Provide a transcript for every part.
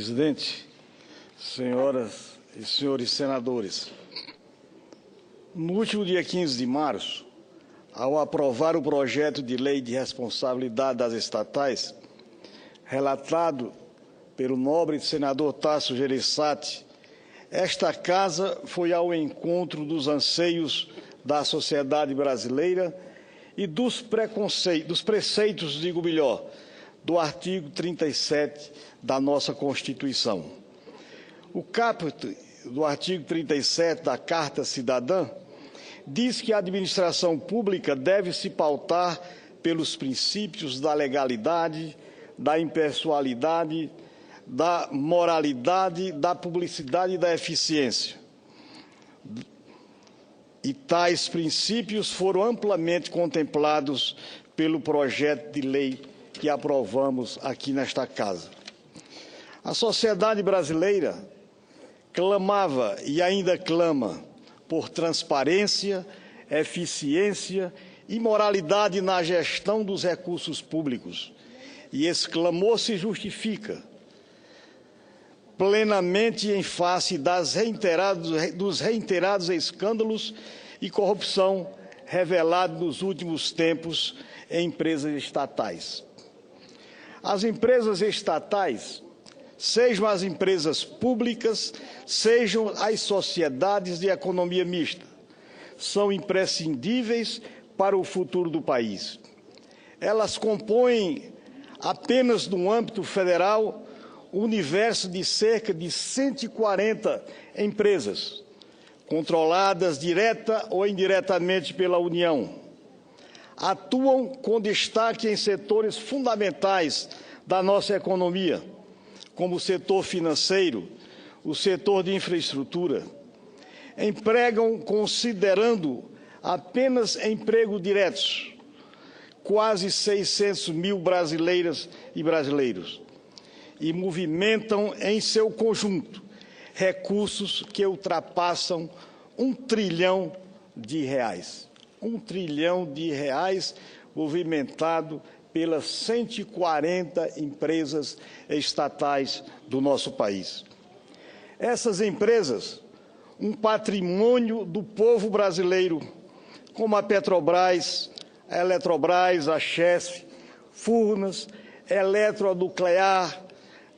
Presidente, senhoras e senhores senadores, no último dia 15 de março, ao aprovar o projeto de lei de responsabilidade das estatais, relatado pelo nobre senador Tasso Gereissati, esta Casa foi ao encontro dos anseios da sociedade brasileira e dos preceitos, digo melhor, do artigo 37 da nossa Constituição. O caput do artigo 37 da Carta Cidadã diz que a administração pública deve se pautar pelos princípios da legalidade, da impessoalidade, da moralidade, da publicidade e da eficiência. E tais princípios foram amplamente contemplados pelo projeto de lei que aprovamos aqui nesta Casa. A sociedade brasileira clamava e ainda clama por transparência, eficiência e moralidade na gestão dos recursos públicos. E esse clamor se justifica plenamente em face dos reiterados escândalos e corrupção revelados nos últimos tempos em empresas estatais. As empresas estatais, sejam as empresas públicas, sejam as sociedades de economia mista, são imprescindíveis para o futuro do país. Elas compõem, apenas no âmbito federal, um universo de cerca de 140 empresas, controladas direta ou indiretamente pela União. Atuam com destaque em setores fundamentais da nossa economia, como o setor financeiro, o setor de infraestrutura. Empregam, considerando apenas empregos diretos, quase 600 mil brasileiras e brasileiros, e movimentam em seu conjunto recursos que ultrapassam R$1 trilhão. R$1 trilhão movimentado pelas 140 empresas estatais do nosso país. Essas empresas, um patrimônio do povo brasileiro, como a Petrobras, a Eletrobras, a Chesf, Furnas, Eletronuclear,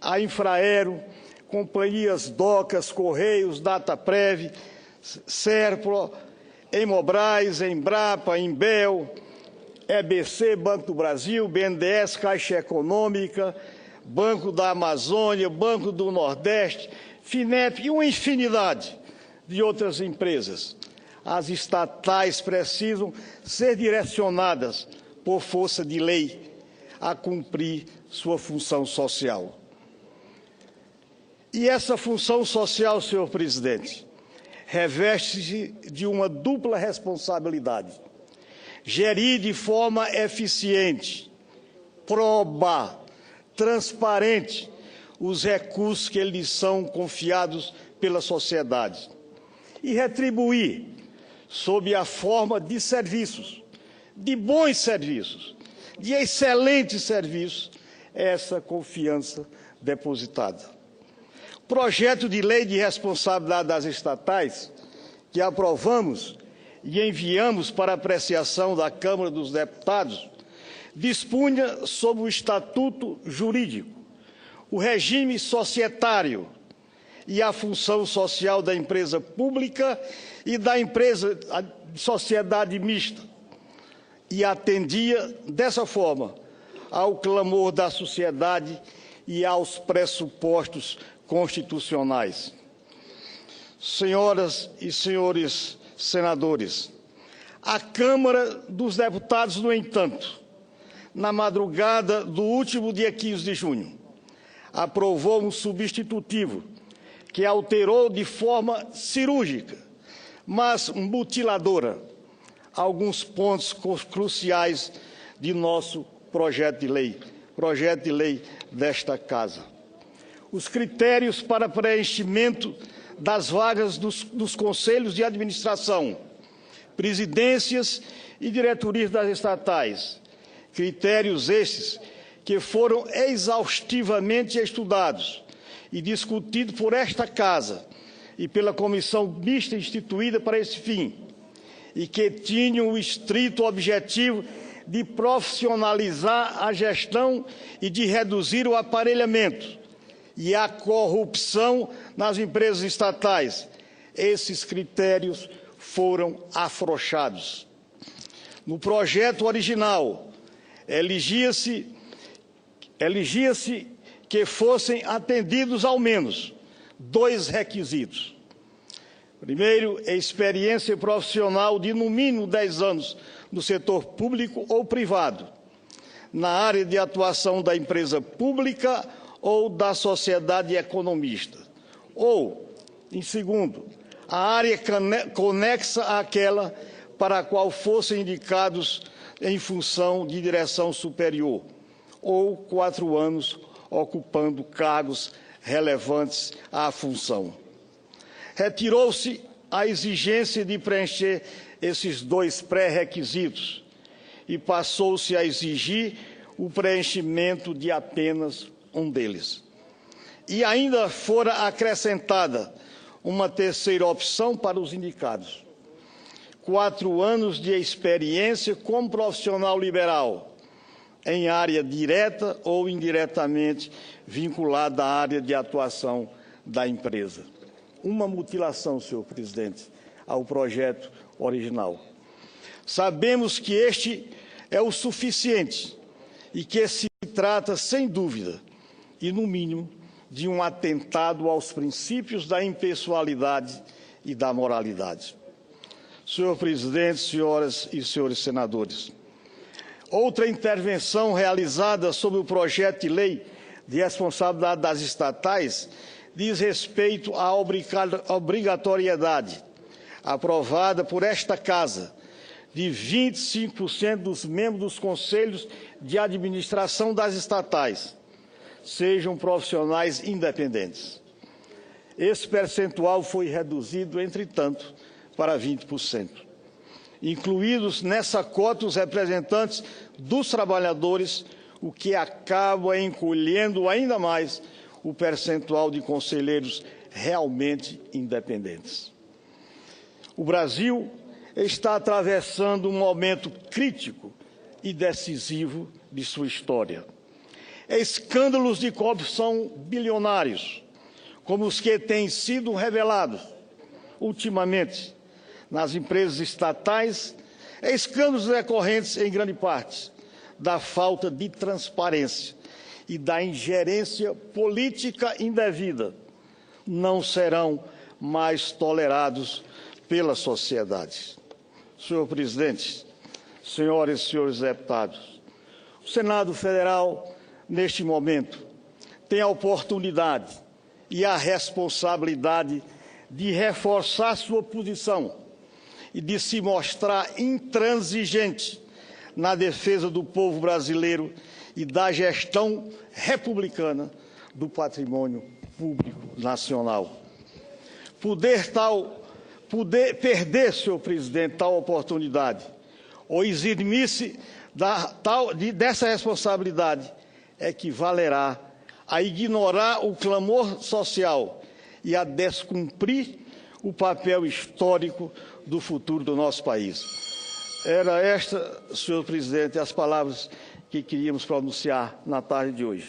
a Infraero, companhias Docas, Correios, Dataprev, Serpro, Hemobras, Embrapa, Imbel, EBC, Banco do Brasil, BNDES, Caixa Econômica, Banco da Amazônia, Banco do Nordeste, FINEP e uma infinidade de outras empresas. As estatais precisam ser direcionadas por força de lei a cumprir sua função social. E essa função social, senhor presidente, reveste-se de uma dupla responsabilidade: gerir de forma eficiente, proba, transparente os recursos que lhes são confiados pela sociedade e retribuir, sob a forma de serviços, de bons serviços, de excelentes serviços, essa confiança depositada. O projeto de lei de responsabilidade das estatais, que aprovamos e enviamos para apreciação da Câmara dos Deputados, dispunha sobre o estatuto jurídico, o regime societário e a função social da empresa pública e da empresa de sociedade mista, e atendia, dessa forma, ao clamor da sociedade e aos pressupostos constitucionais. Senhoras e senhores senadores, a Câmara dos Deputados, no entanto, na madrugada do último dia 15 de junho, aprovou um substitutivo que alterou de forma cirúrgica, mas mutiladora, alguns pontos cruciais de nosso projeto de lei desta Casa. Os critérios para preenchimento das vagas dos conselhos de administração, presidências e diretorias das estatais. Critérios estes que foram exaustivamente estudados e discutido por esta Casa e pela comissão mista instituída para esse fim, e que tinham o estrito objetivo de profissionalizar a gestão e de reduzir o aparelhamento e a corrupção nas empresas estatais. Esses critérios foram afrouxados. No projeto original, eligia-se que fossem atendidos ao menos 2 requisitos. Primeiro, a experiência profissional de no mínimo 10 anos no setor público ou privado, na área de atuação da empresa pública ou da sociedade economista. Ou, em segundo, a área conexa àquela para a qual fossem indicados em função de direção superior, ou 4 anos ocupando cargos relevantes à função. Retirou-se a exigência de preencher esses 2 pré-requisitos e passou-se a exigir o preenchimento de apenas um deles. E ainda fora acrescentada uma terceira opção para os indicados: 4 anos de experiência como profissional liberal, em área direta ou indiretamente vinculada à área de atuação da empresa. Uma mutilação, senhor presidente, ao projeto original. Sabemos que este é o suficiente e que se trata, sem dúvida, e no mínimo, de um atentado aos princípios da impessoalidade e da moralidade. Senhor presidente, senhoras e senhores senadores, outra intervenção realizada sobre o projeto de lei de responsabilidade das estatais diz respeito à obrigatoriedade, aprovada por esta Casa, de 25% dos membros dos conselhos de administração das estatais sejam profissionais independentes. Esse percentual foi reduzido, entretanto, para 20%. Incluídos nessa cota os representantes dos trabalhadores, o que acaba encolhendo ainda mais o percentual de conselheiros realmente independentes. O Brasil está atravessando um momento crítico e decisivo de sua história. Escândalos de corrupção bilionários, como os que têm sido revelados ultimamente nas empresas estatais, escândalos decorrentes, em grande parte, da falta de transparência e da ingerência política indevida, não serão mais tolerados pela sociedade. Senhor presidente, senhoras e senhores deputados, o Senado Federal, neste momento, tem a oportunidade e a responsabilidade de reforçar sua posição e de se mostrar intransigente na defesa do povo brasileiro e da gestão republicana do patrimônio público nacional. Perder, senhor presidente, tal oportunidade ou eximir-se dessa responsabilidade equivalerá a ignorar o clamor social e a descumprir o papel histórico do futuro do nosso país. Era esta, senhor presidente, as palavras que queríamos pronunciar na tarde de hoje.